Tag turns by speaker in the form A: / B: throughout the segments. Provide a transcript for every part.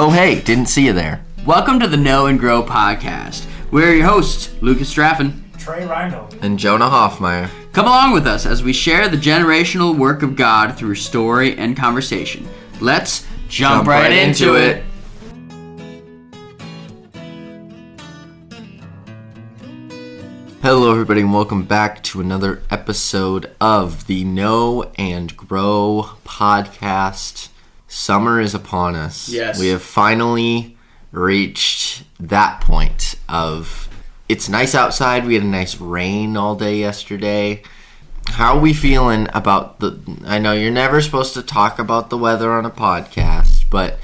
A: Oh, hey, didn't see you there.
B: Welcome to the Know and Grow podcast. We're your hosts, Lucas Straffen,
C: Trey,
A: and Jonah Hoffmeyer.
B: Come along with us as we share the generational work of God through story and conversation. Let's jump right into it.
A: Hello, everybody, and welcome back to another episode of the Know and Grow podcast. Summer is upon us.
B: Yes.
A: We have finally reached that point of it's nice outside. We had a nice rain all day yesterday. How are we feeling about I know you're never supposed to talk about the weather on a podcast, but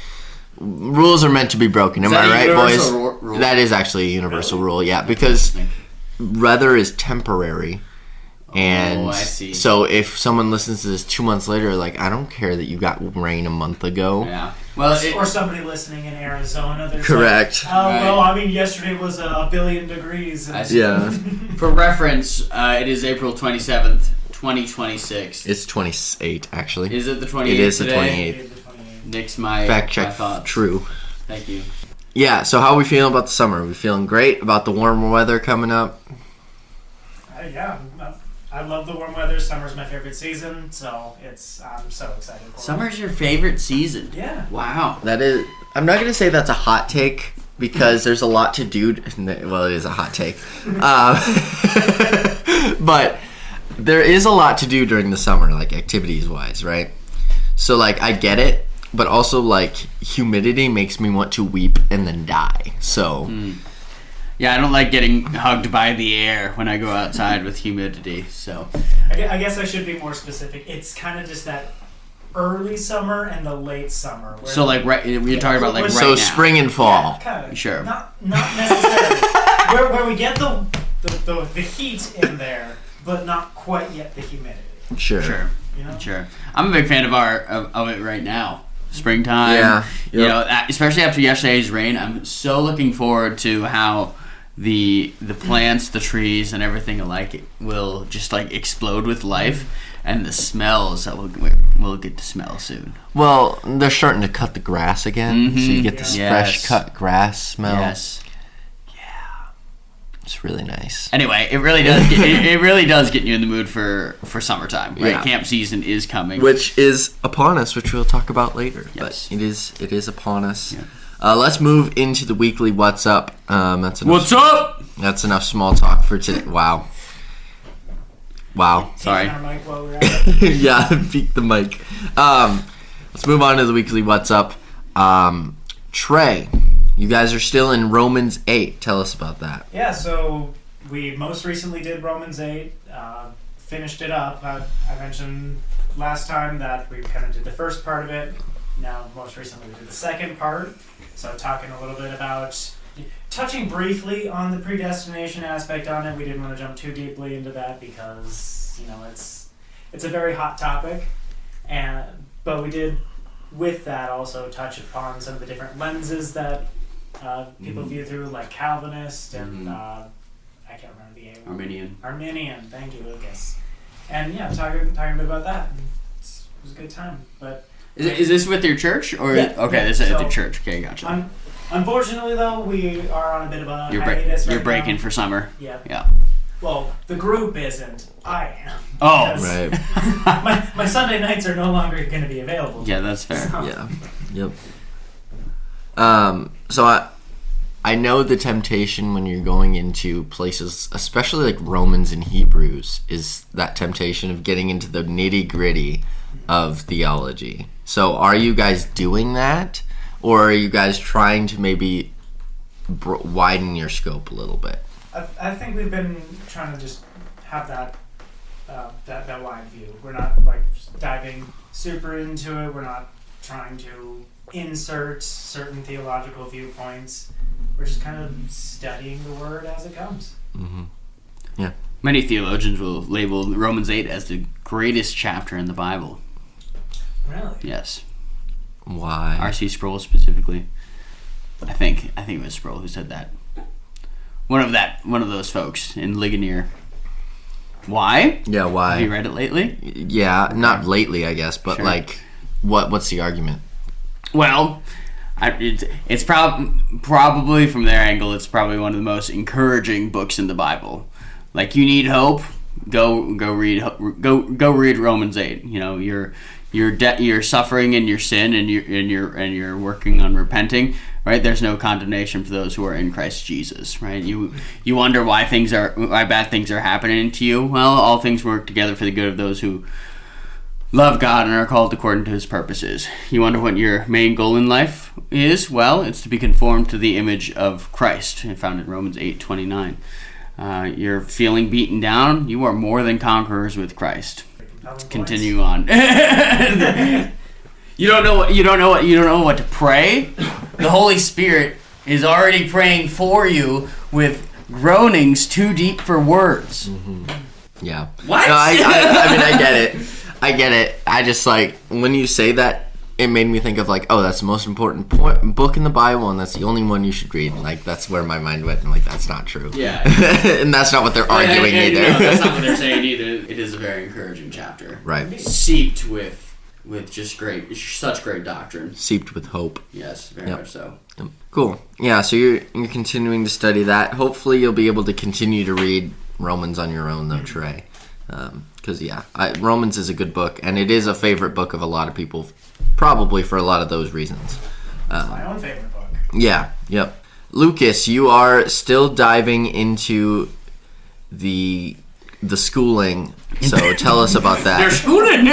A: rules are meant to be broken. Am I right, boys?
B: Rule?
A: That is actually a universal rule, yeah, because weather is temporary. And
B: I see.
A: So if someone listens to this 2 months later, like, I don't care that you got rain a month ago.
B: Yeah.
C: Or somebody listening in Arizona.
A: Correct.
C: Like, well, I mean, yesterday was a billion degrees.
A: Yeah.
B: For reference, it is April 27th, 2026.
A: It's 28, actually.
B: Is it the 28th
A: It is
B: today?
A: the 28th.
B: Nick's my
A: Fact check.
B: my thoughts.
A: True.
B: Thank you.
A: Yeah, so how are we feeling about the summer? Are we feeling great about the warmer weather coming up?
C: Yeah. I love the warm weather. Summer's my favorite season, so I'm so excited for it.
B: Summer's your favorite season?
C: Yeah.
B: Wow.
A: That is. I'm not going to say that's a hot take because there's a lot to do. Well, it is a hot take. But there is a lot to do during the summer, like activities-wise, right? So, like, I get it, but also, like, humidity makes me want to weep and then die. So...
B: Yeah, I don't like getting hugged by the air when I go outside with humidity, so...
C: I guess I should be more specific. It's kind of just that early summer and the late summer.
B: So, like, you're talking about, like, right now.
A: So, spring and fall.
C: Yeah, kind of.
B: Sure.
C: Not necessarily. where we get the heat in there, but not quite yet the humidity.
A: Sure.
C: You know?
B: Sure. I'm a big fan of it right now. Springtime.
A: Yeah. Yep.
B: You know, especially after yesterday's rain, I'm so looking forward to how the plants, the trees, and everything alike will just like explode with life, and the smells that we'll get to smell soon.
A: Well, they're starting to cut the grass again, so you get this
B: Yes.
A: fresh cut grass smell.
B: Yes.
A: Yeah, it's really nice.
B: Anyway, it really does. It really does get you in the mood for summertime. Right,
A: Yeah.
B: Camp season is coming,
A: Which is upon us, which we'll talk about later.
B: Yes.
A: But it is upon us.
B: Yeah.
A: Let's move into the weekly What's Up. That's enough.
B: What's up?
A: That's enough small talk for today. Wow.
B: Sorry.
C: Taking our mic while we're at it.
A: Yeah, peek the mic. Let's move on to the weekly What's Up. Trey, you guys are still in Romans 8. Tell us about that.
C: Yeah, so we most recently did Romans 8, finished it up. I mentioned last time that we kind of did the first part of it. Now, most recently, we did the second part. So talking a little bit about, touching briefly on the predestination aspect on it. We didn't want to jump too deeply into that because, you know, it's a very hot topic. But we did, with that, also touch upon some of the different lenses that people view through, like Calvinist and I can't remember the name. Arminian. Thank you, Lucas. And yeah, talking a bit about that. It was a good time. But
B: Is this with your church or
C: Yeah,
B: okay?
C: yeah,
B: This is at
C: so
B: the church. Okay, gotcha.
C: Unfortunately, though, we are on a bit of a
B: You're
C: hiatus
B: you're
C: right
B: breaking
C: now.
B: for summer.
C: Yeah.
B: Yeah.
C: Well, the group isn't. I am.
B: Oh,
C: Because
A: Right.
C: my Sunday nights are no longer going to be available.
B: Yeah, that's fair.
C: So-
A: Yeah. Yep. So I know the temptation when you're going into places, especially like Romans and Hebrews, is that temptation of getting into the nitty-gritty of theology. So are you guys doing that? Or are you guys trying to maybe widen your scope a little bit?
C: I think we've been trying to just have that wide view. We're not like diving super into it. We're not trying to insert certain theological viewpoints. We're just kind of studying the word as it comes.
A: Mm-hmm. Yeah.
B: Many theologians will label Romans 8 as the greatest chapter in the Bible.
C: Really?
B: Yes.
A: Why?
B: R.C. Sproul specifically. I think it was Sproul who said that. One of those folks in Ligonier. Why?
A: Yeah, why?
B: Have you read it lately?
A: Yeah, not lately, I guess, but
B: Sure.
A: like, what's the argument?
B: Well, It's probably from their angle, it's probably one of the most encouraging books in the Bible. Like, you need hope, go read Romans 8. You know, you're suffering in your sin, and you're working on repenting. Right? There's no condemnation for those who are in Christ Jesus. Right? You wonder why bad things are happening to you. Well, all things work together for the good of those who love God and are called according to His purposes. You wonder what your main goal in life is? Well, it's to be conformed to the image of Christ, found in Romans 8:29. You're feeling beaten down. You are more than conquerors with Christ. Continue on. You don't know what to pray. The Holy Spirit is already praying for you with groanings too deep for words.
A: Mm-hmm. Yeah.
B: What?
A: No, I mean, I get it. I just, like, when you say that, it made me think of, like, oh, that's the most important book in the Bible, and that's the only one you should read. Like, that's where my mind went, and, like, that's not true.
B: Yeah.
A: And that's not what they're arguing either.
B: No, that's not what they're saying either. It is a very encouraging chapter.
A: Right.
B: Seeped with just such great doctrine.
A: Seeped with hope.
B: Yes, very much so.
A: Yep. Cool. Yeah, so you're continuing to study that. Hopefully you'll be able to continue to read Romans on your own, though, Trey. Because, Romans is a good book, and it is a favorite book of a lot of people, probably for a lot of those reasons.
C: It's my own favorite book.
A: Yeah, yep. Lucas, you are still diving into the schooling, so tell us about that.
B: They're schooling!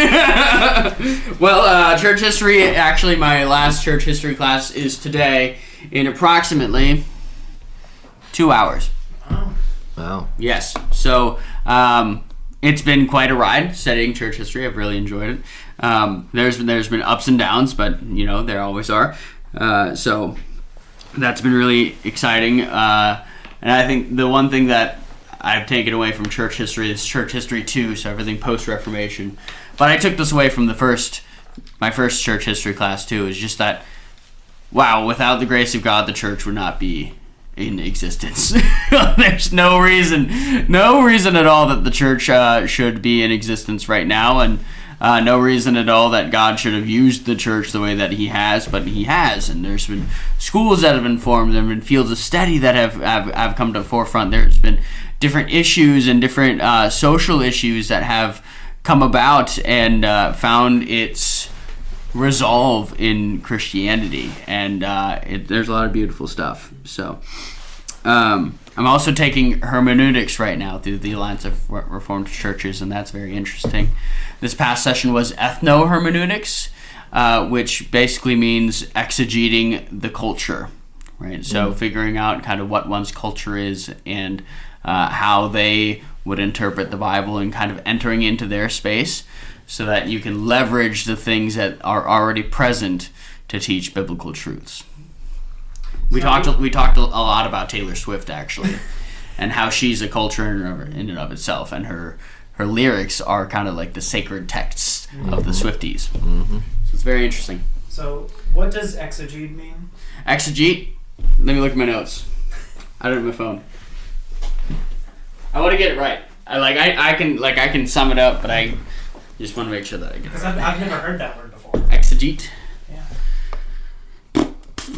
B: Well, church history, actually my last church history class is today in approximately 2 hours.
C: Oh.
A: Wow.
B: Yes. So, it's been quite a ride studying church history. I've really enjoyed it. There's been ups and downs, but, you know, there always are. So that's been really exciting. And I think the one thing that I've taken away from church history is church history 2, so everything post-Reformation. But I took this away from my first church history class too, is just that, wow, without the grace of God, the church would not be in existence. There's no reason at all that the church should be in existence right now, and no reason at all that God should have used the church the way that He has, but He has. And there's been schools that have been formed, there have been fields of study that have come to the forefront. There's been different issues and different social issues that have come about and found its resolve in Christianity, and there's a lot of beautiful stuff. So I'm also taking hermeneutics right now through the Alliance of Reformed Churches, and that's very interesting. This past session was ethno-hermeneutics, which basically means exegeting the culture, right? So figuring out kind of what one's culture is and how they would interpret the Bible, and kind of entering into their space so that you can leverage the things that are already present to teach biblical truths. We talked a lot about Taylor Swift, actually, and how she's a culture in and of itself, and her lyrics are kind of like the sacred texts of the Swifties.
A: Mm-hmm.
B: So it's very interesting.
C: So what does exegete mean?
B: Exegete? Let me look at my notes. I don't have my phone. I want to get it right. I can sum it up, but I just want to make sure that I get it
C: Because
B: right.
C: I've never heard that word before.
B: Exegete.
C: Yeah.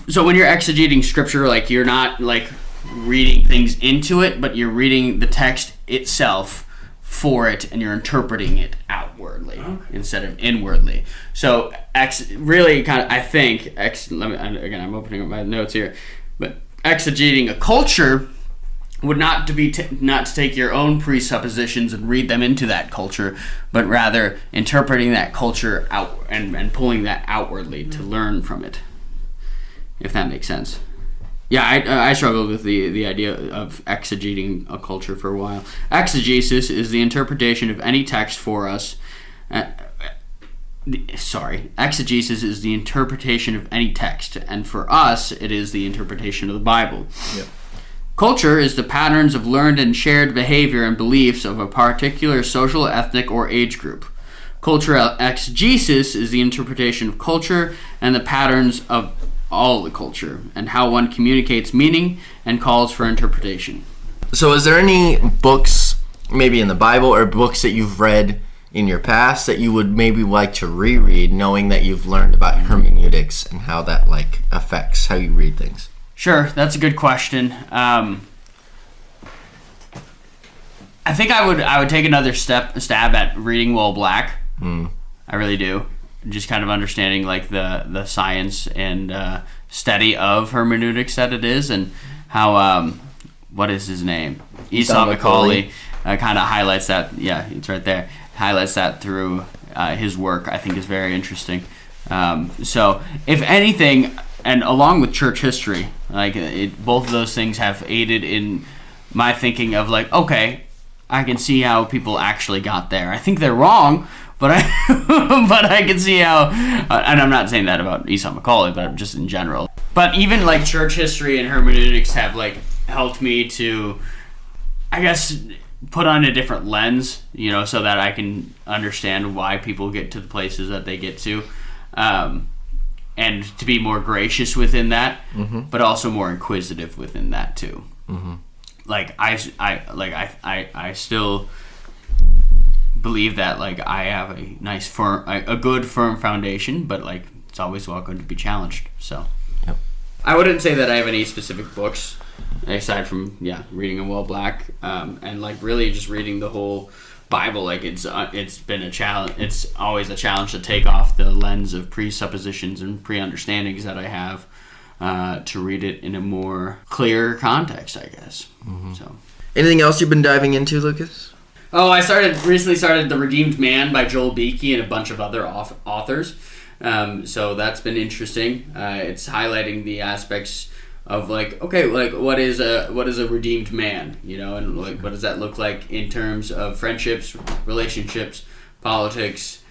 B: So when you're exegeting scripture, like, you're not like reading things into it, but you're reading the text itself for it, and you're interpreting it outwardly instead of inwardly. So really kind of, I think, I'm opening up my notes here, but exegeting a culture would not to take your own presuppositions and read them into that culture, but rather interpreting that culture out and pulling that outwardly to learn from it, if that makes sense. Yeah, I struggled with the idea of exegeting a culture for a while. Exegesis is the interpretation of any text for us. Exegesis is the interpretation of any text, and for us, it is the interpretation of the Bible.
A: Yep.
B: Culture is the patterns of learned and shared behavior and beliefs of a particular social, ethnic, or age group. Cultural exegesis is the interpretation of culture and the patterns of all the culture, and how one communicates meaning and calls for interpretation.
A: So is there any books, maybe in the Bible, or books that you've read in your past that you would maybe like to reread, knowing that you've learned about hermeneutics hermeneutics and how that like affects how you read things?
B: Sure, that's a good question. I think I would take another stab at reading while black. I really do. Just kind of understanding like the science and study of hermeneutics that it is, and how what is his name? Esau Macaulay kind of highlights that. Yeah, it's right there. Highlights that through his work. I think is very interesting. So if anything, and along with church history, like both of those things have aided in my thinking of like, okay, I can see how people actually got there. I think they're wrong, but I can see how, and I'm not saying that about Esau Macaulay, but just in general. But even like church history and hermeneutics have like helped me to, I guess, put on a different lens, so that I can understand why people get to the places that they get to, and to be more gracious within that, but also more inquisitive within that too. Like I still believe that like I have a nice a good firm foundation, but like it's always welcome to be challenged. So
A: yep.
B: I wouldn't say that I have any specific books aside from reading in Well Black, and like really just reading the whole Bible. Like it's been a challenge. It's always a challenge to take off the lens of presuppositions and pre-understandings that I have. To read it in a more clear context, I guess. So,
A: anything else you've been diving into, Lucas?
B: Oh, I recently started The Redeemed Man by Joel Beakey and a bunch of other authors. So that's been interesting. It's highlighting the aspects of like, okay, like what is a redeemed man, and like what does that look like in terms of friendships, relationships, politics,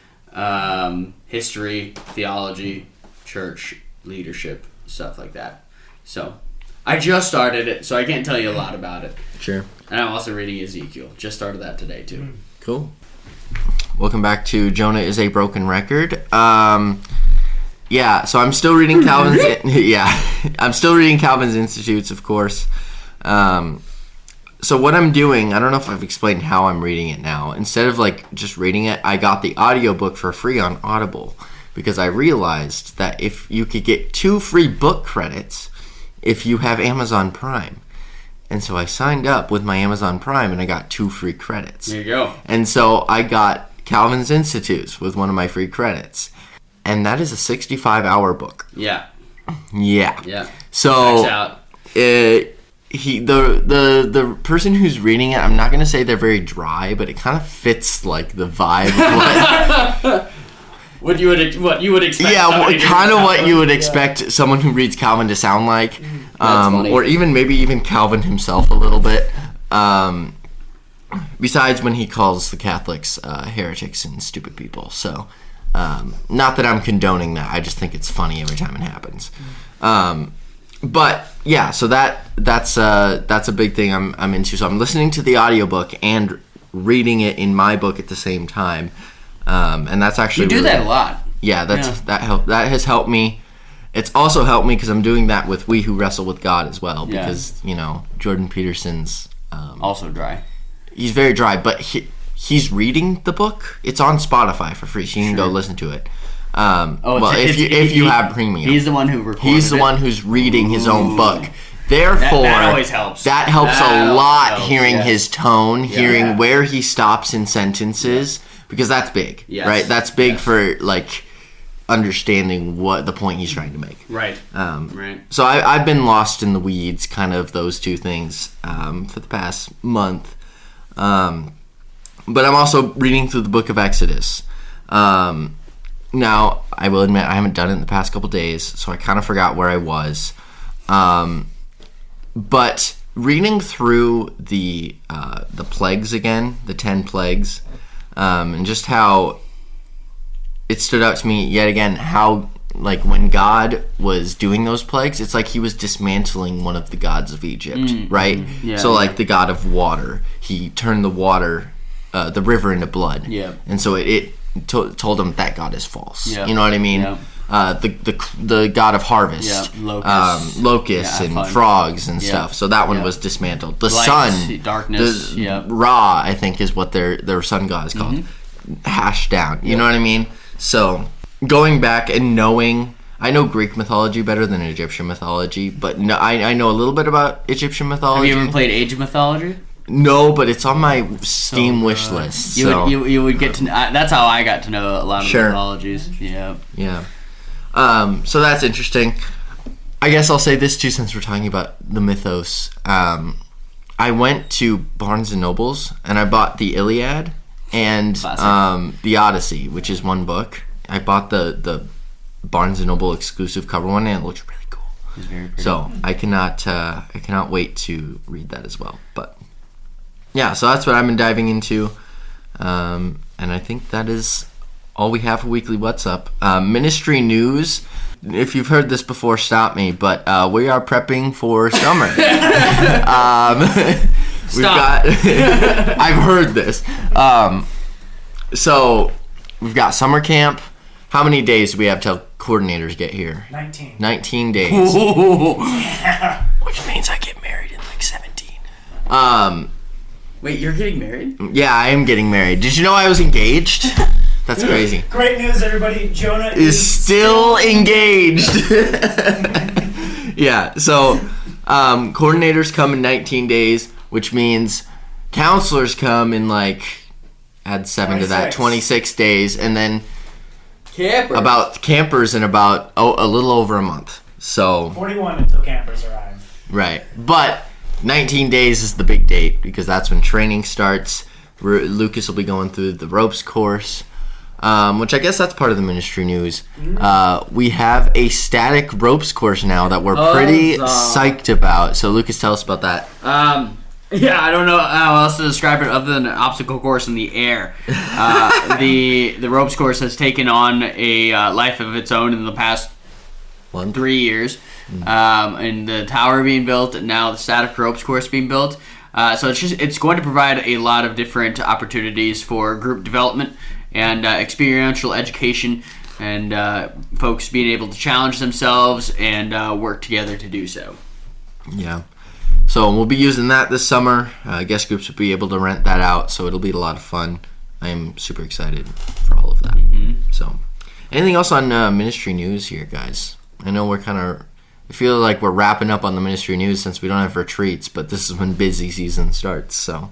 B: history, theology, church, leadership, stuff like that. So I just started it, so I can't tell you a lot about it.
A: Sure.
B: And I'm also reading Ezekiel. Just started that today too.
A: Cool. Welcome back to Jonah is a Broken Record. So I'm still reading Calvin's I'm still reading Calvin's Institutes, of course. So what I'm doing, I don't know if I've explained how I'm reading it now. Instead of like just reading it, I got the audiobook for free on Audible, because I realized that if you could get 2 free book credits if you have Amazon Prime. And so I signed up with my Amazon Prime and I got 2 free credits.
B: There you go.
A: And so I got Calvin's Institutes with one of my free credits. And that is a 65-hour book.
B: Yeah.
A: Yeah. So
B: checks out.
A: The person who's reading it, I'm not gonna say they're very dry, but it kind of fits like the vibe of what
B: What you would expect.
A: Yeah, kind of what you would expect someone who reads Calvin to sound like, or even Calvin himself a little bit. Besides when he calls the Catholics heretics and stupid people. So, not that I'm condoning that. I just think it's funny every time it happens. But yeah, so that's a big thing I'm into. So I'm listening to the audiobook and reading it in my book at the same time. And that's actually
B: you do
A: really,
B: that a lot.
A: Yeah, that has helped me. It's also helped me because I'm doing that with We Who Wrestle with God as well. Because Jordan Peterson's
B: also dry.
A: He's very dry, but he's reading the book. It's on Spotify for free, so you can go listen to it. If you have premium,
B: he's the one who recorded.
A: He's the one who's reading his own book. Therefore,
B: that always helps.
A: That helps a lot. Hearing his tone, hearing where he stops in sentences. Because that's big, right? That's big for like understanding what the point he's trying to make.
B: Right. Right.
A: So I've been lost in the weeds, kind of those two things, for the past month. But I'm also reading through the book of Exodus. Now, I will admit I haven't done it in the past couple days, so I kind of forgot where I was. But reading through the plagues again, the 10 plagues. And just how it stood out to me yet again, how like when God was doing those plagues, it's like he was dismantling one of the gods of Egypt, right?
B: Yeah,
A: so like the god of water, he turned the water, the river into blood. Yeah. And so it told him that God is false. Yeah. You know what I mean? Yeah. The god of harvest, locusts and frogs and stuff. So that one was dismantled. The sun,
B: darkness,
A: Ra, I think is what their sun god is called. Hashed down. You know what I mean? So going back and knowing, I know Greek mythology better than Egyptian mythology, but no, I know a little bit about Egyptian mythology.
B: Have you ever played Age of Mythology?
A: No, but it's on my Steam wish list.
B: You would get to. That's how I got to know a lot of mythologies. Yeah.
A: Yeah. So that's interesting. I guess I'll say this too, since we're talking about the mythos. I went to Barnes and Nobles and I bought the Iliad and the Odyssey, which is one book. I bought the Barnes and Noble exclusive cover one, and it looks really cool.
B: It's very pretty.
A: So I cannot wait to read that as well. But yeah, so that's what I've been diving into, and I think that is all we have for Weekly What's Up. Ministry news. If you've heard this before, stop me. But we are prepping for summer. We've got. I've heard this. So we've got summer camp. How many days do we have till coordinators get here?
C: 19.
A: 19 days.
C: Yeah.
A: Which means I get married in like 17.
B: Wait, you're getting married?
A: Yeah, I am getting married. Did you know I was engaged? That's crazy.
C: Great news, everybody. Jonah
A: Is still engaged. Yeah, so coordinators come in 19 days, which means counselors come in add 7 to that, 26 days, and then campers in about a little over a month. So
C: 41 until campers arrive.
A: Right. But 19 days is the big date because that's when training starts. Lucas will be going through the ropes course, which I guess that's part of the ministry news. We have a static ropes course now that we're pretty psyched about. So Lucas, tell us about that.
B: Yeah, I don't know how else to describe it other than an obstacle course in the air. The ropes course has taken on a life of its own in the past 3 years. And the tower being built, and now the static ropes course being built. So it's going to provide a lot of different opportunities for group development and experiential education, and folks being able to challenge themselves and work together to do so.
A: Yeah. So we'll be using that this summer. Guest groups will be able to rent that out, so it'll be a lot of fun. I am super excited for all of that. So, anything else on ministry news here, guys? I know I feel like we're wrapping up on the ministry news since we don't have retreats, but this is when busy season starts. So,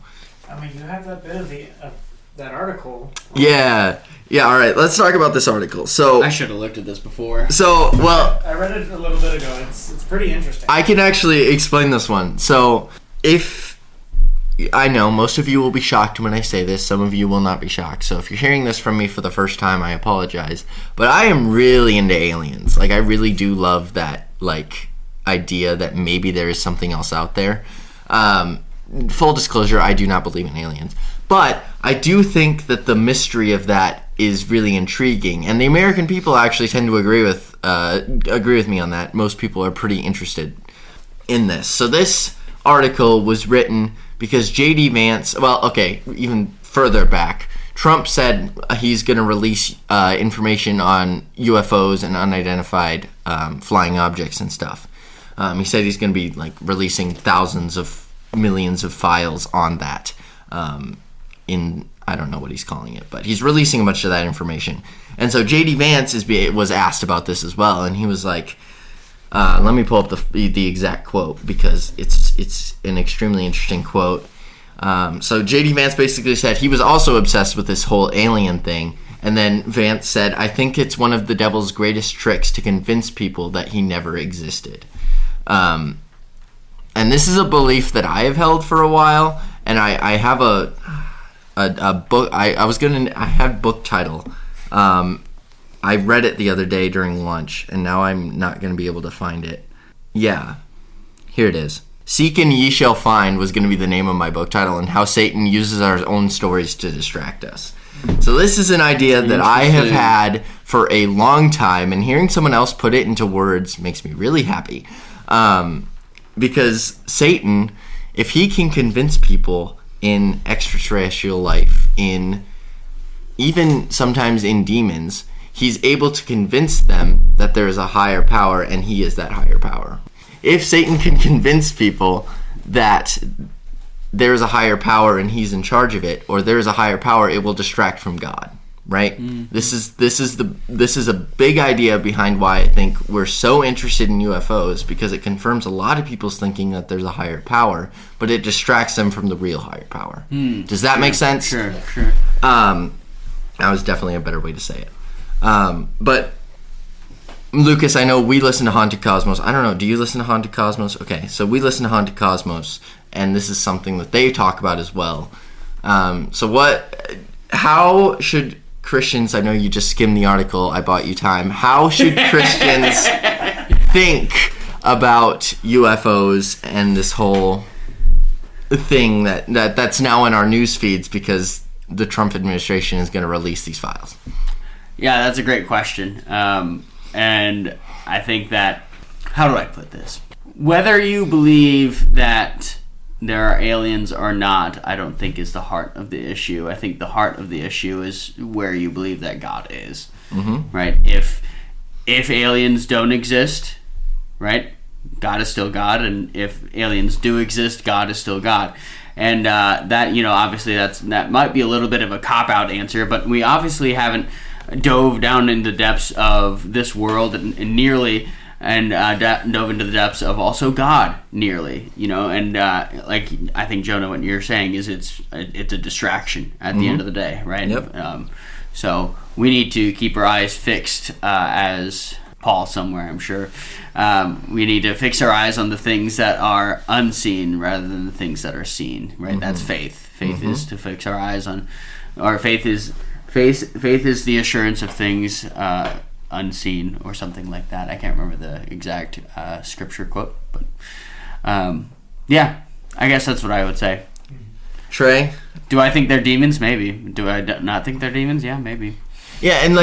C: I mean, you have that bit of that article.
A: Yeah. All right. Let's talk about this article. So
B: I should have looked at this before.
A: So, well,
C: I read it a little bit ago. It's pretty interesting.
A: I can actually explain this one. So, I know most of you will be shocked when I say this. Some of you will not be shocked. So if you're hearing this from me for the first time, I apologize. But I am really into aliens. I really do love that, idea that maybe there is something else out there. Full disclosure, I do not believe in aliens. But I do think that the mystery of that is really intriguing. And the American people actually tend to agree with me on that. Most people are pretty interested in this. So this article was written because J.D. Vance, even further back, Trump said he's going to release information on UFOs and unidentified flying objects and stuff. He said he's going to be releasing thousands of millions of files on that I don't know what he's calling it, but he's releasing a bunch of that information. And so J.D. Vance was asked about this as well, and he was like, let me pull up the exact quote because it's an extremely interesting quote. So J.D. Vance basically said he was also obsessed with this whole alien thing, and then Vance said, I think it's one of the devil's greatest tricks to convince people that he never existed. And this is a belief that I have held for a while, and I have a book. I had book title. I read it the other day during lunch, and now I'm not going to be able to find it. Yeah, here it is. Seek and ye shall find was going to be the name of my book title, and how Satan uses our own stories to distract us. So this is an idea that I have had for a long time, and hearing someone else put it into words makes me really happy. Because Satan, if he can convince people in extraterrestrial life, in even sometimes in demons, he's able to convince them that there is a higher power and he is that higher power. If Satan can convince people that there is a higher power and he's in charge of it, or there is a higher power, it will distract from God. right? This is a big idea behind why I think we're so interested in UFOs, because it confirms a lot of people's thinking that there's a higher power, but it distracts them from the real higher power. Does that make sense?
B: Sure.
A: That was definitely a better way to say it. But Lucas, I know we listen to Haunted Cosmos. I don't know, do you listen to Haunted Cosmos? Okay, so we listen to Haunted Cosmos, and this is something that they talk about as well. How should Christians, I know you just skimmed the article, I bought you time, how should Christians think about UFOs and this whole thing that's now in our news feeds because the Trump administration is going to release these files?
B: Yeah, that's a great question. And I think that, how do I put this? Whether you believe that there are aliens or not, I don't think is the heart of the issue. I think the heart of the issue is where you believe that God is. Right? If aliens don't exist, right, God is still God, and if aliens do exist, God is still God. And that, obviously that might be a little bit of a cop-out answer, but we obviously haven't dove down into the depths of this world and dove into the depths of also God nearly, and like I think Jonah, what you're saying is it's a distraction at the end of the day, right?
A: Yep.
B: So we need to keep our eyes fixed, as Paul somewhere, I'm sure. We need to fix our eyes on the things that are unseen rather than the things that are seen, right? That's faith. Faith is to fix our eyes on, or faith is the assurance of things unseen, or something like that. I can't remember the exact scripture quote, but yeah, I guess that's what I would say.
A: Trey?
B: Do I think they're demons? Maybe. Do I not think they're demons? Yeah, maybe.
A: Yeah, and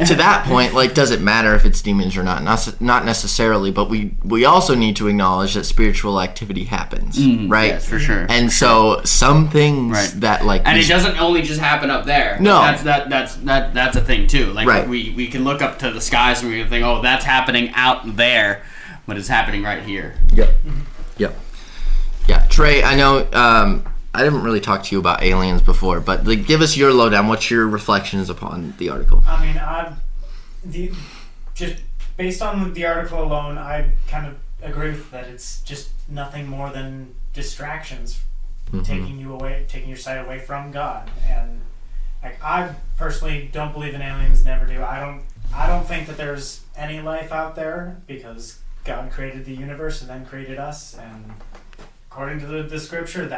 A: to that point, does it matter if it's demons or not? Not necessarily, but we also need to acknowledge that spiritual activity happens, right?
B: Yes, for sure.
A: And so some things that
B: and it doesn't only just happen up there.
A: No,
B: that's a thing too.
A: Right.
B: we can look up to the skies and we can think, oh, that's happening out there, but it's happening right here.
A: Yep. Yeah, Trey, I know. I didn't really talk to you about aliens before, but give us your lowdown. What's your reflections upon the article?
C: I mean, just based on the article alone, I kind of agree with that. It's just nothing more than distractions, taking your sight away from God. And I personally don't believe in aliens. Never do. I don't think that there's any life out there, because God created the universe and then created us, and according to the scripture,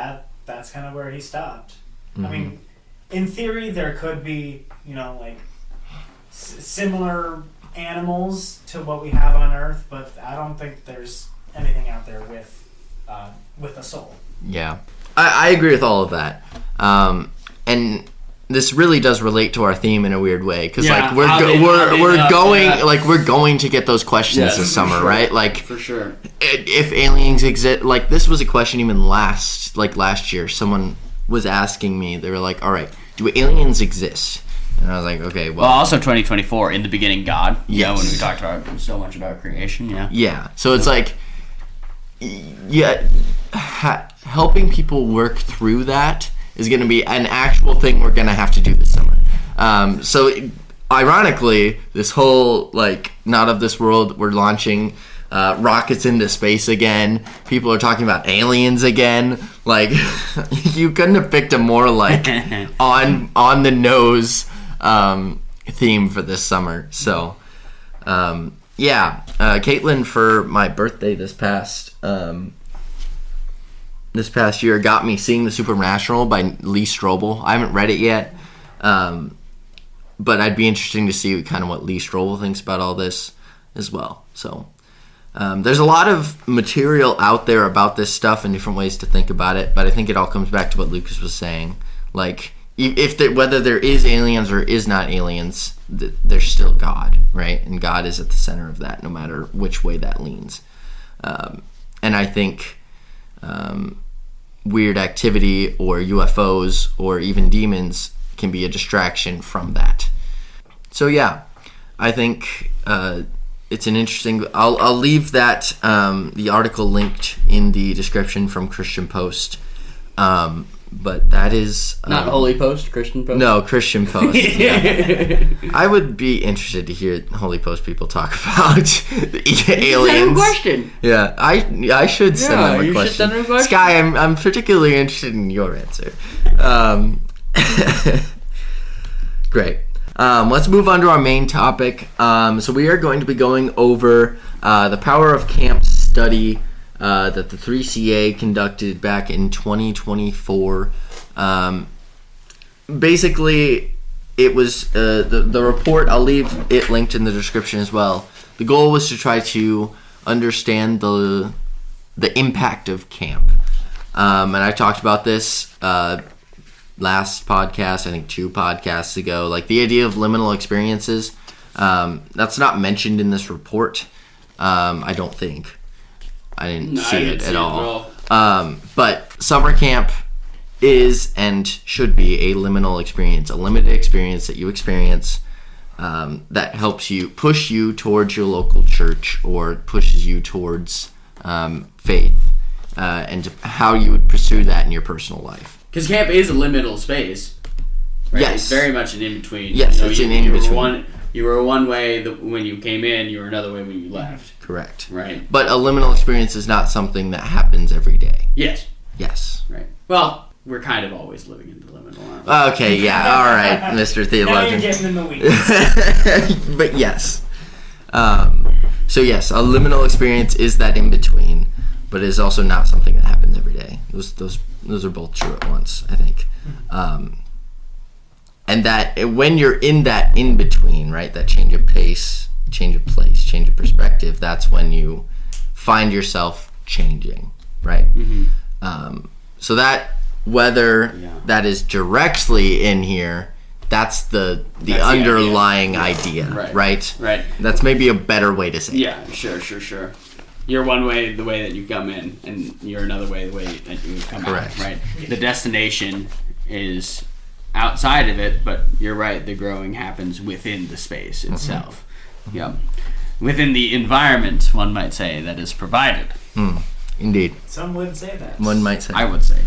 C: that's kind of where he stopped. I mean, in theory, there could be, similar animals to what we have on Earth, but I don't think there's anything out there with a soul.
A: Yeah, I agree with all of that. And this really does relate to our theme in a weird way, because we're going to get those questions this summer, sure. Right?
B: For sure.
A: If aliens exist, this was a question even last year. Someone was asking me. They were like, "All right, do aliens exist?" And I was like, "Okay, well."
B: Also, 2024, in the beginning, God.
A: Yes.
B: When we talked about so much about creation. Yeah.
A: Yeah. So it's helping people work through that is going to be an actual thing we're going to have to do this summer. Ironically, this whole not of this world, we're launching rockets into space again. People are talking about aliens again. You couldn't have picked a more on the nose theme for this summer. So Caitlin, for my birthday this past year, got me Seeing the Supernatural by Lee Strobel. I haven't read it yet, but I'd be interesting to see kind of what Lee Strobel thinks about all this as well. So there's a lot of material out there about this stuff and different ways to think about it, but I think it all comes back to what Lucas was saying. Whether there is aliens or is not aliens, there's still God, right? And God is at the center of that, no matter which way that leans. And I think weird activity or UFOs or even demons can be a distraction from that. So yeah, I think it's an interesting. I'll leave that the article linked in the description from Christian Post. But that is
B: Not Holy Post, Christian Post.
A: No, Christian Post. Yeah. I would be interested to hear Holy Post people talk about aliens.
B: Send him a question.
A: Yeah, I should send them a
B: you
A: question.
B: Should send him a question.
A: Sky, I'm particularly interested in your answer. Great. Let's move on to our main topic. So we are going to be going over the Power of Camp study that the 3CA conducted back in 2024. Basically, it was the report. I'll leave it linked in the description as well. The goal was to try to understand the impact of camp. And I talked about this last podcast, I think 2 podcasts ago. Like the idea of liminal experiences, that's not mentioned in this report. I don't think. I didn't see it at all. But summer camp is and should be a liminal experience, a limited experience that you experience that helps you push you towards your local church or pushes you towards faith and how you would pursue that in your personal life.
B: Because camp is a liminal space. Right?
A: Yes.
B: It's very much an in-between.
A: Yes, it's an in-between.
B: You were one way when you came in, you were another way when you left.
A: Correct.
B: Right.
A: But a liminal experience is not something that happens every day.
B: Yes.
A: Yes.
B: Right. Well, we're kind of always living in the liminal, aren't we?
A: Okay, yeah, all right, Mr.
C: Now
A: Theologian.
C: you're getting in the weeds.
A: But yes. So yes, a liminal experience is that in-between, but it is also not something that happens every day. Those are both true at once, I think. And that when you're in that in-between, right, that change of pace, change of place, change of perspective, that's when you find yourself changing, right? Mm-hmm. So that, whether that is directly in here, that's the underlying idea, right?
B: Right.
A: That's maybe a better way to say it.
B: Yeah, sure. You're one way the way that you come in, and you're another way the way that you come out, right? The destination is outside of it, but you're right, the growing happens within the space itself. Mm-hmm. Yep. Within the environment, one might say, that is provided.
A: Indeed.
C: Some would say that.
A: One might say.
B: I would say.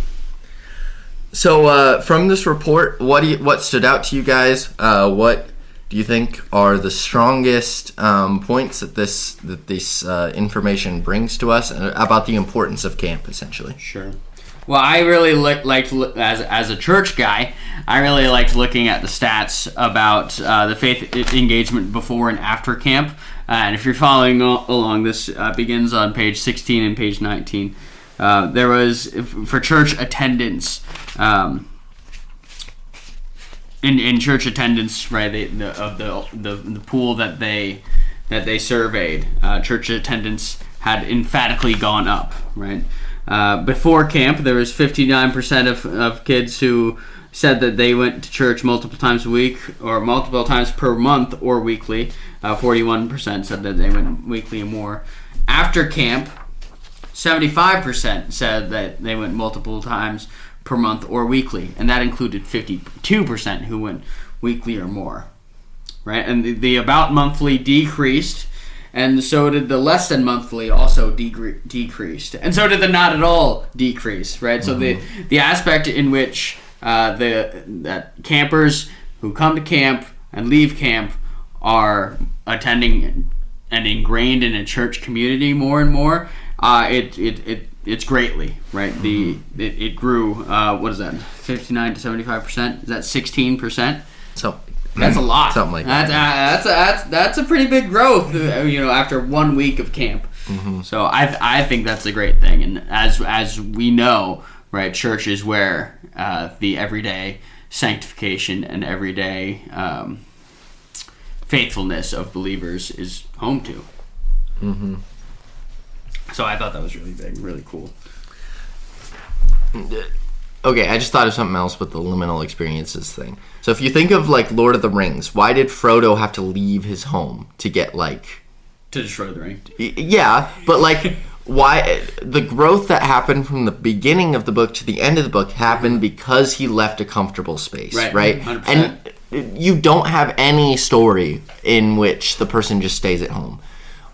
A: So from this report, what stood out to you guys? What do you think are the strongest points that this information brings to us about the importance of camp, essentially?
B: Sure. Well, I really liked as a church guy, I really liked looking at the stats about the faith engagement before and after camp. And if you're following along, this begins on page 16 and page 19. There was, for church attendance, in church attendance, right? The pool that they surveyed, church attendance had emphatically gone up, right? Before camp, there was 59% of kids who said that they went to church multiple times a week or multiple times per month or weekly. 41% said that they went weekly or more. After camp, 75% said that they went multiple times per month or weekly, and that included 52% who went weekly or more, right? And the about monthly decreased, and so did the less than monthly also decreased, and so did the not at all decrease, right? So the aspect in which that campers who come to camp and leave camp are attending and ingrained in a church community more and more, it's greatly, right? It grew, what is that, 59 to 75%? Is that 16%?
A: So
B: that's a lot.
A: Something like that.
B: That's a pretty big growth, after 1 week of camp. Mm-hmm. So I think that's a great thing. And as we know, right, church is where the everyday sanctification and everyday faithfulness of believers is home to. Mm-hmm. So I thought that was really big, really cool.
A: Okay, I just thought of something else with the liminal experiences thing. So if you think of, like, Lord of the Rings, why did Frodo have to leave his home to get, like...
B: To destroy the ring.
A: Yeah, but, like, why... The growth that happened from the beginning of the book to the end of the book happened because he left a comfortable space, right?
B: 100%.
A: And you don't have any story in which the person just stays at home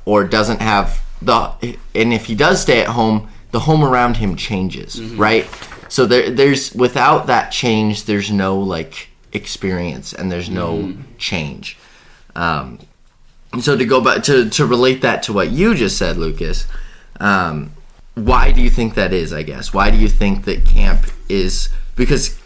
A: or doesn't have... And if he does stay at home, the home around him changes, right? So there's without that change, there's no like experience and there's no change. So to go back to relate that to what you just said, Lucas, why do you think that is? I guess why do you think that camp is? Because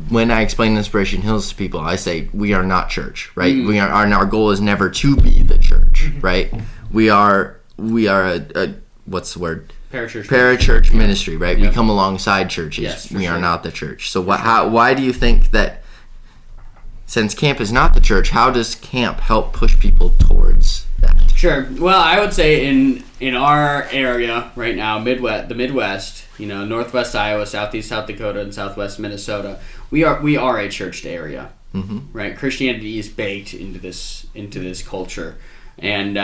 A: when I explain Inspiration Hills to people, I say we are not church, right? We are, our goal is never to be the church, right? We are a what's the word? Parachurch ministry, right? Yep. We come alongside churches.
B: Yes,
A: we are not the church. So why do you think that, since camp is not the church, how does camp help push people towards that?
B: Sure. Well, I would say in our area right now, the Midwest, Northwest Iowa, Southeast South Dakota, and Southwest Minnesota, we are a churched area, right? Christianity is baked into this culture, and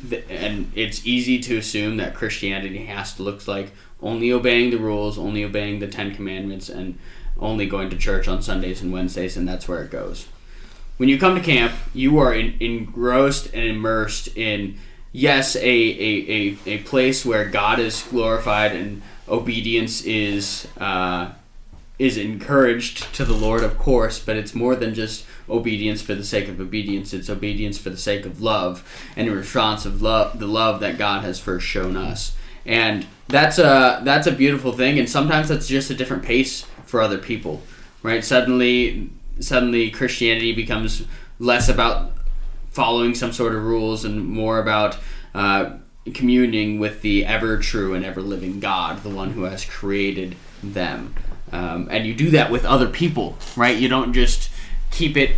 B: it's easy to assume that Christianity has to look like only obeying the rules, only obeying the 10 Commandments, and only going to church on Sundays and Wednesdays, and that's where it goes. When you come to camp, you are engrossed and immersed in, yes, a place where God is glorified and obedience is encouraged to the Lord, of course, but it's more than just obedience for the sake of obedience. It's obedience for the sake of love and in response of the love that God has first shown us. And that's a beautiful thing, and sometimes that's just a different pace for other people, right? Suddenly Christianity becomes less about following some sort of rules and more about communing with the ever true and ever living God, the one who has created them. And you do that with other people, right? You don't just keep it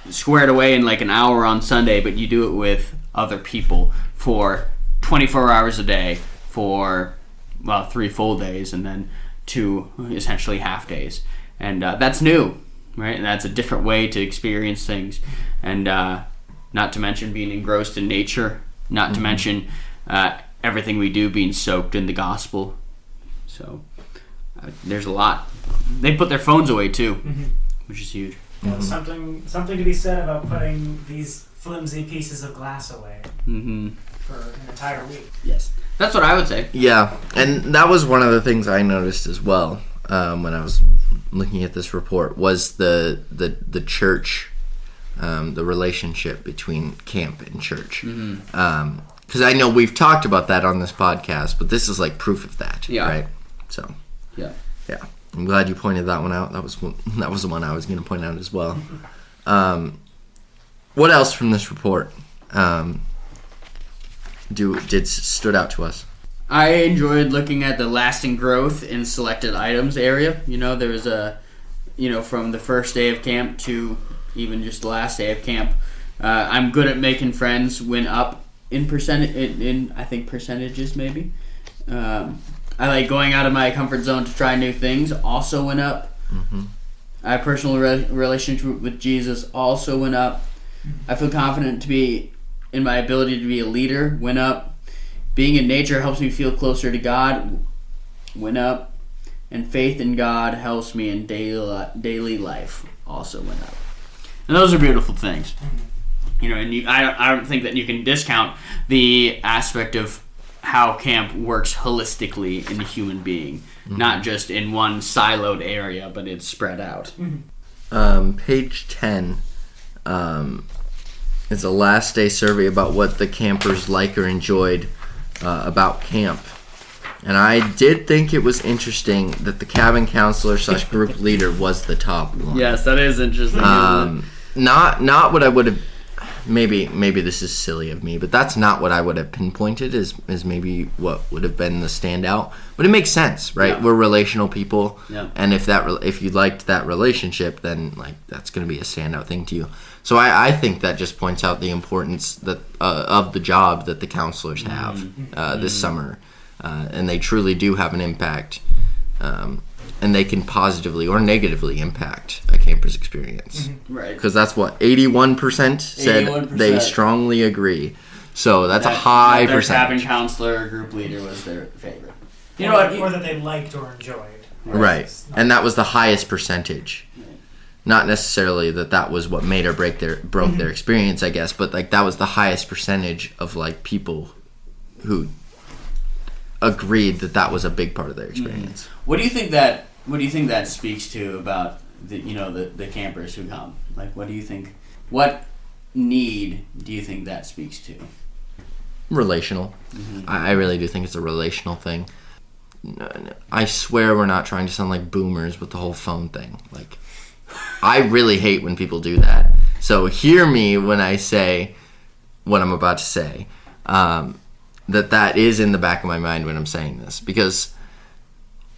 B: squared away in like an hour on Sunday, but you do it with other people for 24 hours a day for, 3 full days and then 2 essentially half days. And that's new, right? And that's a different way to experience things. And not to mention being engrossed in nature, not to mention everything we do being soaked in the gospel. So there's a lot. They put their phones away too, which is huge.
C: Yeah, something to be said about putting these flimsy pieces of glass away for an entire week.
B: Yes, that's what I would say.
A: Yeah, and that was one of the things I noticed as well when I was looking at this report, was the church, the relationship between camp and church. Because I know we've talked about that on this podcast, but this is like proof of that, right? So yeah, I'm glad you pointed that one out. That was the one I was going to point out as well. What else from this report stood out to us?
B: I enjoyed looking at the lasting growth in selected items area. There was from the first day of camp to even just the last day of camp. I'm good at making friends. Went up in I think percentages maybe. I like going out of my comfort zone to try new things. Also went up. My personal relationship with Jesus also went up. I feel confident to be in my ability to be a leader. Went up. Being in nature helps me feel closer to God. Went up. And faith in God helps me in daily life. Also went up. And those are beautiful things. And I don't think that you can discount the aspect of how camp works holistically in the human being, not just in one siloed area, but it's spread out.
A: Page 10 is a last day survey about what the campers like or enjoyed about camp. And I did think it was interesting that the cabin counselor / group leader was the top one.
B: Yes, that is interesting.
A: Not what I would have. Maybe this is silly of me, but that's not what I would have pinpointed as maybe what would have been the standout. But it makes sense, right? Yeah. We're relational people, and if you liked that relationship, then like that's going to be a standout thing to you. So I think that just points out the importance that of the job that the counselors have this summer, and they truly do have an impact. And they can positively or negatively impact a camper's experience.
B: Right.
A: Because that's what 81% said 81%. They strongly agree. So that's a high percentage.
B: Their cabin counselor or group leader was their favorite.
C: Or that they liked or enjoyed.
A: Right. And that was the highest percentage. Right. Not necessarily that was what made or broke their experience, I guess, but like that was the highest percentage of like people who agreed that was a big part of their experience.
B: What do you think that speaks to about the campers who come? Like, what need do you think that speaks to?
A: Relational. I really do think it's a relational thing. I swear we're not trying to sound like boomers with the whole phone thing. Like, I really hate when people do that. So hear me when I say what I'm about to say. That is in the back of my mind when I'm saying this, because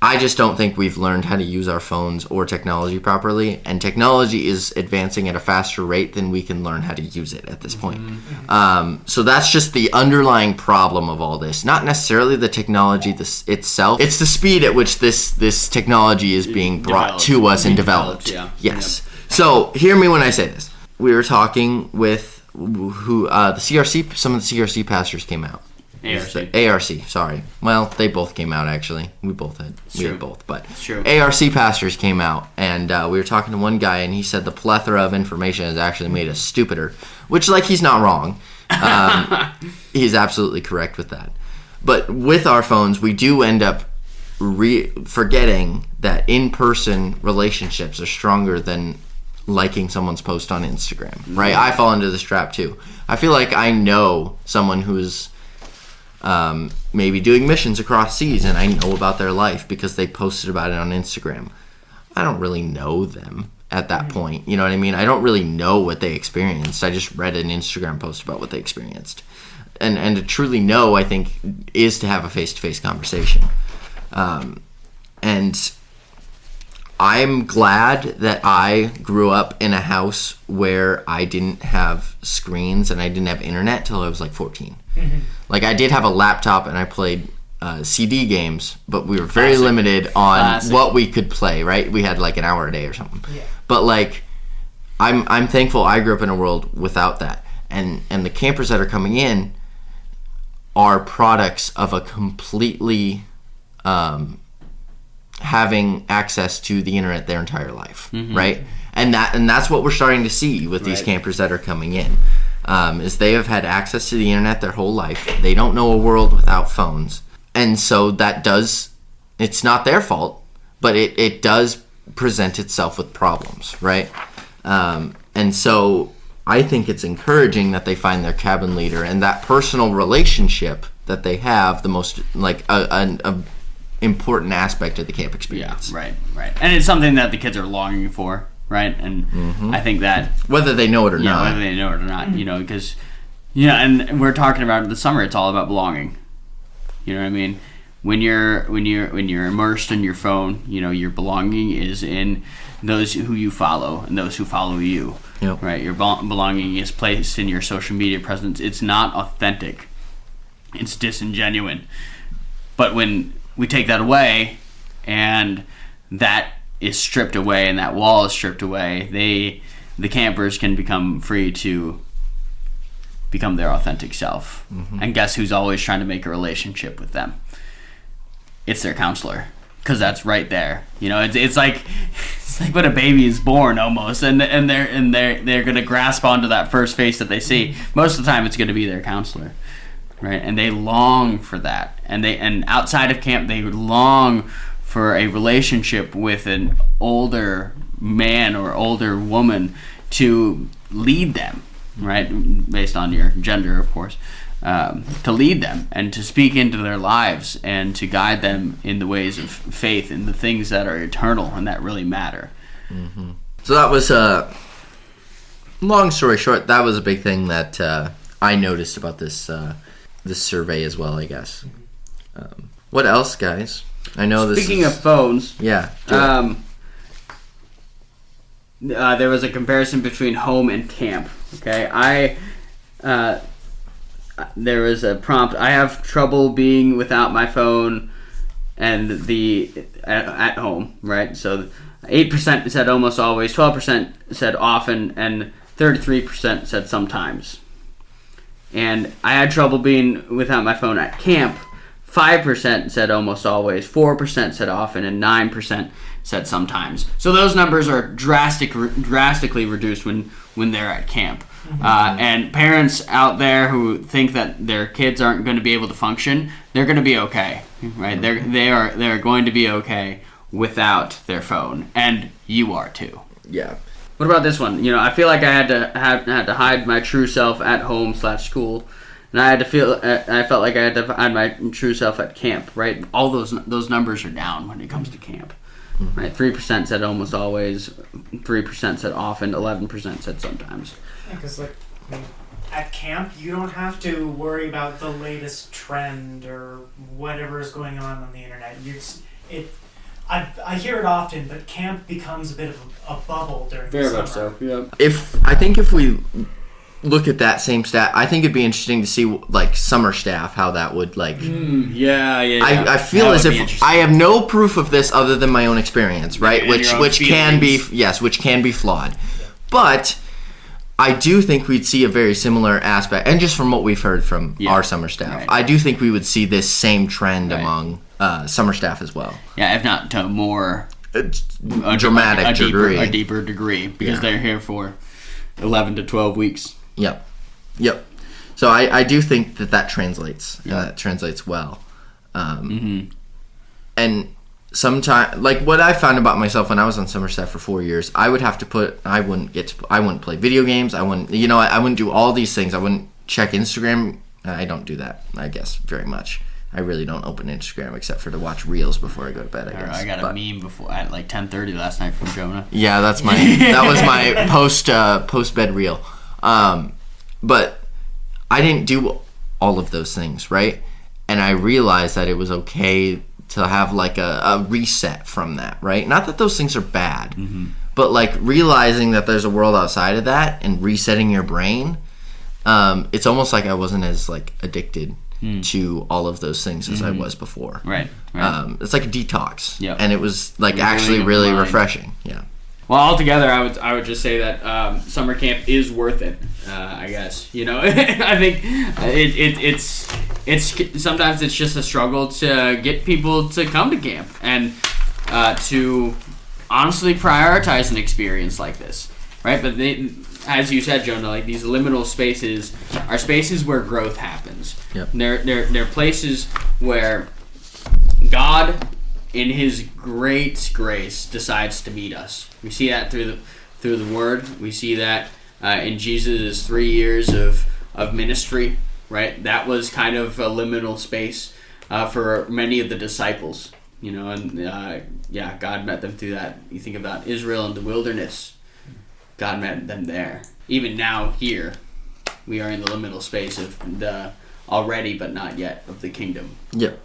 A: I just don't think we've learned how to use our phones or technology properly, and technology is advancing at a faster rate than we can learn how to use it at this point. So that's just the underlying problem of all this. Not necessarily the technology itself. It's the speed at which this technology is being brought to us and developed.
B: Yeah.
A: Yes. So hear me when I say this. We were talking with the CRC. Some of the CRC pastors came out. ARC, sorry. Well, they both came out, actually. We had both, but
B: it's true.
A: ARC pastors came out, and we were talking to one guy, and he said the plethora of information has actually made us stupider, which, like, he's not wrong. He's absolutely correct with that. But with our phones, we do end up forgetting that in-person relationships are stronger than liking someone's post on Instagram, right? I fall into this trap, too. I feel like I know someone who's maybe doing missions across seas, and I know about their life because they posted about it on Instagram. I don't really know them at that point. You know what I mean? I don't really know what they experienced. I just read an Instagram post about what they experienced. And to truly know, I think, is to have a face-to-face conversation. And I'm glad that I grew up in a house where I didn't have screens and I didn't have internet till I was like 14. Like, I did have a laptop and I played CD games, but we were very limited on what we could play, right? We had like an hour a day or something. Yeah. But like, I'm thankful I grew up in a world without that. And the campers that are coming in are products of a completely having access to the internet their entire life, right? And that's what we're starting to see with these campers that are coming in. Is they have had access to the internet their whole life. They don't know a world without phones. And so it's not their fault, but it does present itself with problems, right? And so I think it's encouraging that they find their cabin leader and that personal relationship that they have, the most, like, a important aspect of the camp experience.
B: Yeah, right. And it's something that the kids are longing for. Right, and I think that
A: whether they know it or not,
B: because and we're talking about in the summer, it's all about belonging. You know what I mean? When you're immersed in your phone, your belonging is in those who you follow and those who follow you.
A: Yep.
B: Right, your belonging is placed in your social media presence. It's not authentic. It's disingenuine. But when we take that away, and that is stripped away and that wall is stripped away, the campers can become free to become their authentic self. And guess who's always trying to make a relationship with them? It's their counselor, because that's right there. It's like when a baby is born almost, and they're gonna grasp onto that first face that they see. Most of the time, it's gonna be their counselor, right? And they long for that, and outside of camp, they long for a relationship with an older man or older woman to lead them, right? Based on your gender, of course, to lead them and to speak into their lives and to guide them in the ways of faith and the things that are eternal and that really matter.
A: So that was long story short, that was a big thing that I noticed about this survey as well, I guess. What else, guys? I know this.
B: Speaking of phones,
A: yeah.
B: There was a comparison between home and camp. Okay, there was a prompt. I have trouble being without my phone, and at home. Right, so 8% said almost always, 12% said often, and 33% said sometimes. And I had trouble being without my phone at camp. 5% said almost always, 4% said often, and 9% said sometimes. So those numbers are drastically reduced when they're at camp. And parents out there who think that their kids aren't going to be able to function, they're going to be okay, right? They're going to be okay without their phone, and you are too.
A: Yeah.
B: What about this one? I feel like I had to hide my true self at home/school, and I felt like I had to hide my true self at camp. Right? All those numbers are down when it comes to camp. Right? 3% said almost always, 3% said often, 11% said sometimes.
C: Because at camp, you don't have to worry about the latest trend or whatever is going on the internet. I hear it often, but camp becomes a bit of a bubble during the summer.
B: Very much so. Yeah.
A: If we look at that same stat, I think it'd be interesting to see like summer staff how that would like.
B: Yeah.
A: I feel as if I have no proof of this other than my own experience, right? Which can be flawed, but I do think we'd see a very similar aspect, and just from what we've heard from our summer staff, I do think we would see this same trend among summer staff as well. Yeah,
B: if not to more
A: a
B: deeper degree, because they're here for 11 to 12 weeks.
A: Yep. So I do think that translates. That translates well. And sometimes, like what I found about myself when I was on summer staff for 4 years, I wouldn't play video games. I wouldn't do all these things. I wouldn't check Instagram. I don't do that, I guess, very much. I really don't open Instagram except for to watch reels before I go to bed, I guess.
B: I got a meme before at like 10:30 last night from Jonah.
A: Yeah, that was my post bed reel. But I didn't do all of those things, right? And I realized that it was okay to have like a reset from that, right? Not that those things are bad, but like realizing that there's a world outside of that and resetting your brain. It's almost like I wasn't as like addicted to all of those things as I was before.
B: Right.
A: It's like a detox, and it was like actually really refreshing. Yeah.
B: Well, altogether, I would just say that summer camp is worth it. I guess I think it's sometimes it's just a struggle to get people to come to camp and to honestly prioritize an experience like this, right? But as you said, Jonah, like these liminal spaces are spaces where growth happens.
A: Yep.
B: They're places where God, in His great grace, decides to meet us. We see that through the Word. We see that in Jesus' 3 years of ministry. Right, that was kind of a liminal space for many of the disciples. And God met them through that. You think about Israel in the wilderness. God met them there. Even now, here, we are in the liminal space of the already but not yet of the kingdom.
A: Yep.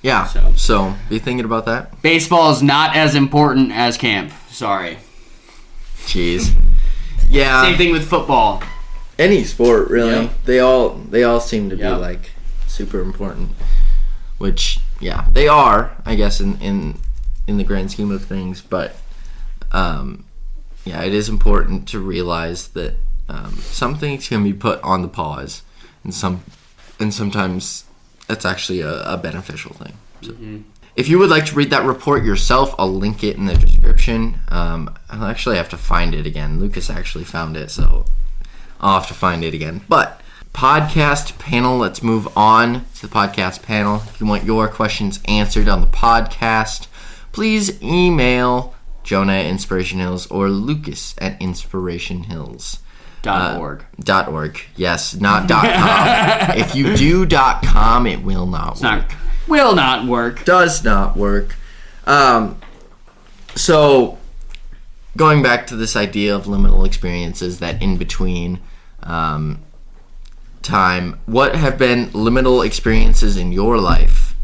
A: Yeah, so be thinking about that.
B: Baseball is not as important as camp. Sorry.
A: Jeez. Yeah.
B: Same thing with football.
A: Any sport, really. Yep. They all seem to be like super important. Which, they are, I guess, in the grand scheme of things. But it is important to realize that some things can be put on the pause, and sometimes that's actually a beneficial thing. So, if you would like to read that report yourself, I'll link it in the description. I'll actually have to find it again. Lucas actually found it, so I'll have to find it again. But podcast panel, let's move on to the podcast panel. If you want your questions answered on the podcast, please email Jonah at Inspiration Hills or Lucas at inspirationhills.org. .org. Yes, not .com. If you do .com, it will not work.
B: Will not work.
A: Does not work. So, going back to this idea of liminal experiences, that in between time, what have been liminal experiences in your life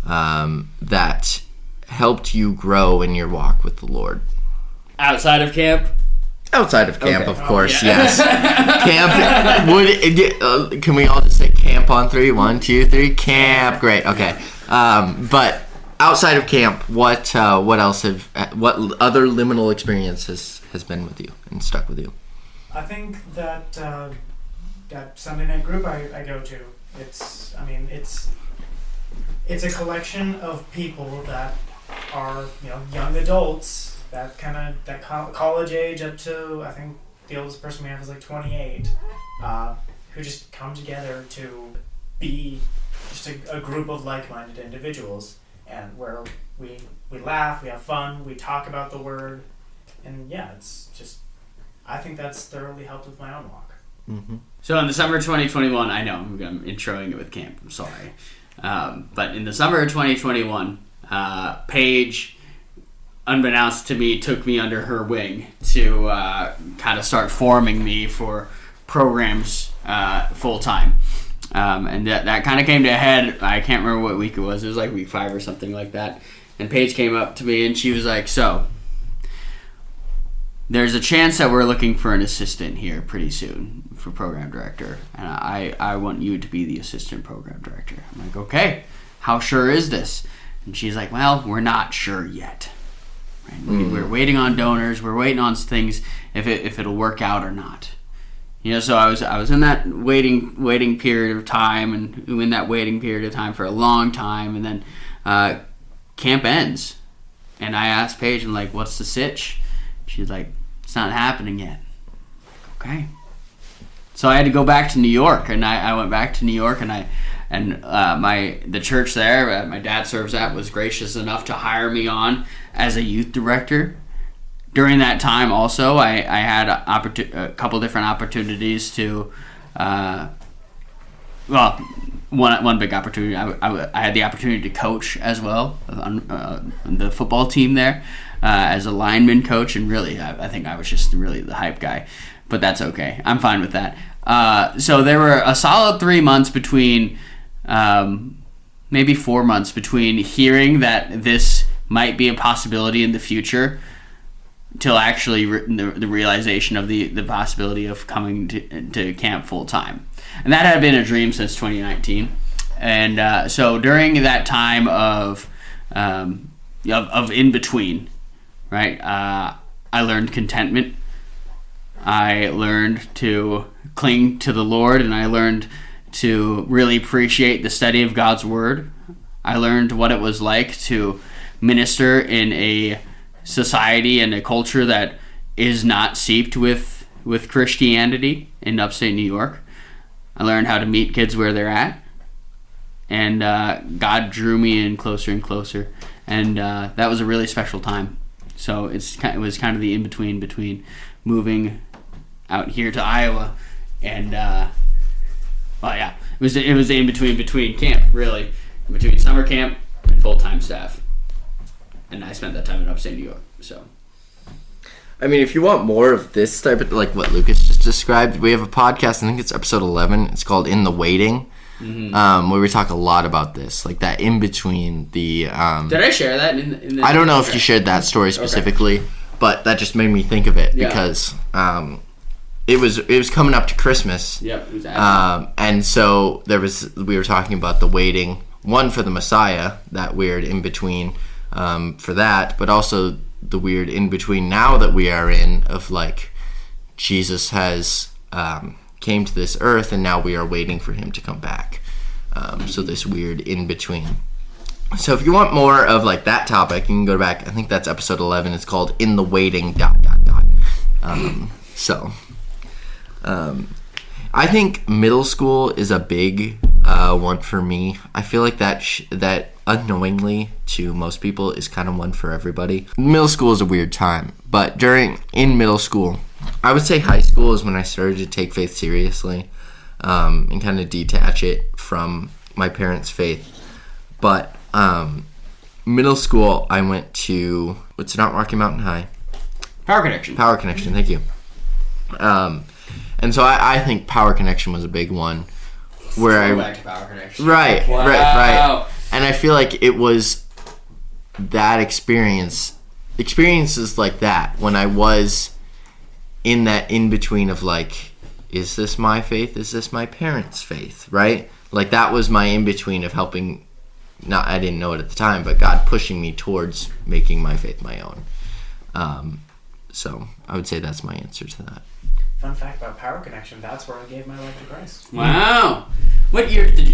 A: that helped you grow in your walk with the Lord?
B: Outside of camp?
A: Outside of camp, of course, yes. Camp, can we all just say camp on 3? 1, 2, 3, camp. Great, okay. But outside of camp, what other liminal experiences has been with you and stuck with you?
C: I think that that Sunday night group I go to, it's a collection of people that are young adults that college age up to I think the oldest person we have is like 28, who just come together to be just a group of like-minded individuals, and where we laugh, we have fun, we talk about the word, and yeah, it's just, I think that's thoroughly helped with my own walk.
A: Mm-hmm.
B: So in the summer of 2021, I know I'm introing it with camp, I'm sorry. But in the summer of 2021, Paige, unbeknownst to me, took me under her wing to kind of start forming me for programs full time. And that kind of came to a head. I can't remember what week it was. It was like week 5 or something like that. And Paige came up to me and she was like, so, there's a chance that we're looking for an assistant here pretty soon for program director. And I want you to be the assistant program director. I'm like, okay, how sure is this? And she's like, well, we're not sure yet. Right? We're waiting on donors. We're waiting on things if it'll work out or not. You know, so I was in that waiting period of time, and in that waiting period of time for a long time, and then camp ends, and I asked Paige, I'm like, what's the sitch? She's like, it's not happening yet. I'm like, okay. So I had to go back to New York, and I went back to New York, and the church there my dad serves at was gracious enough to hire me on as a youth director. During that time, also, I had a couple different opportunities to, one big opportunity. I had the opportunity to coach as well on the football team there as a lineman coach, and really, I think I was just really the hype guy, but that's okay. I'm fine with that. So there were a solid 3 months between, maybe 4 months between hearing that this might be a possibility in the future till actually the realization of the possibility of coming to camp full time. And that had been a dream since 2019. And so during that time of in between, right, I learned contentment. I learned to cling to the Lord, and I learned to really appreciate the study of God's Word. I learned what it was like to minister in a society and a culture that is not seeped with Christianity in upstate New York. I learned how to meet kids where they're at, and God drew me in closer and closer, and that was a really special time. So it was kind of the in-between between moving out here to Iowa and it was the in-between between camp, really, between summer camp and full-time staff. And I spent that time in upstate New York, so.
A: I mean, if you want more of this type of, like what Lucas just described, we have a podcast, I think it's episode 11, it's called In the Waiting, where we talk a lot about this, like that in-between the...
B: Did I share that?
A: I don't know if you shared that story specifically, but that just made me think of it, because it was coming up to Christmas,
B: it was
A: and so we were talking about the waiting, one for the Messiah, that weird in-between, for that, but also the weird in-between now that we are in of like Jesus has came to this earth and now we are waiting for him to come back, so this weird in-between. So if you want more of like that topic, you can go back, I think that's episode 11, it's called In the Waiting ... I think middle school is a big one for me. I feel like that unknowingly to most people is kind of one for everybody. Middle school is a weird time, but in middle school, I would say high school is when I started to take faith seriously, and kind of detach it from my parents' faith. But middle school, I went to, it's not Rocky Mountain High.
B: Power Connection,
A: thank you. And so I think Power Connection was a big one. Where
B: back to Power Connection.
A: Right,
B: wow.
A: right. And I feel like it was that experiences like that, when I was in that in-between of like, is this my faith? Is this my parents' faith? Right? Like that was my in-between of helping, I didn't know it at the time, but God pushing me towards making my faith my own. So I would say that's my answer to that.
C: Fun fact about Power Connection, that's where I gave my life to Christ.
B: Wow. What year did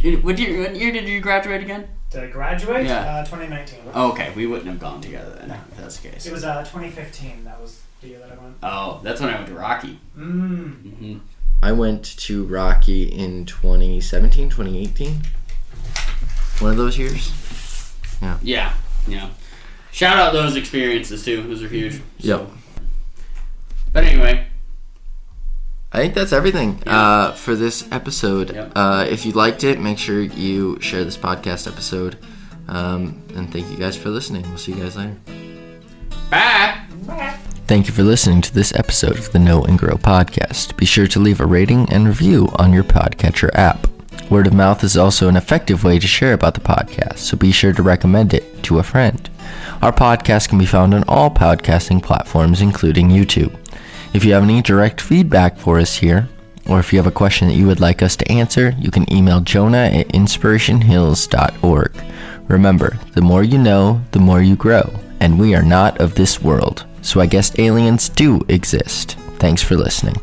B: you graduate again?
C: To graduate?
B: Yeah.
C: 2019.
B: Oh, okay, we wouldn't have gone together then, if that's the case.
C: It was 2015. That was the year that I went.
B: Oh, that's when I went to Rocky. Mm-hmm.
A: I went to Rocky in 2017, 2018. One of those years.
B: Yeah. Shout out those experiences too. Those are huge.
A: Yep.
B: But anyway,
A: I think that's everything for this episode.
B: Yep.
A: If you liked it, make sure you share this podcast episode. And thank you guys for listening. We'll see you guys later.
B: bye.
A: Thank you for listening to this episode of the Know and Grow podcast. Be sure to leave a rating and review on your podcatcher app. Word of mouth is also an effective way to share about the podcast, so be sure to recommend it to a friend. Our podcast can be found on all podcasting platforms, including YouTube. If you have any direct feedback for us here, or if you have a question that you would like us to answer, you can email jonah@inspirationhills.org. Remember, the more you know, the more you grow, and we are not of this world, so I guess aliens do exist. Thanks for listening.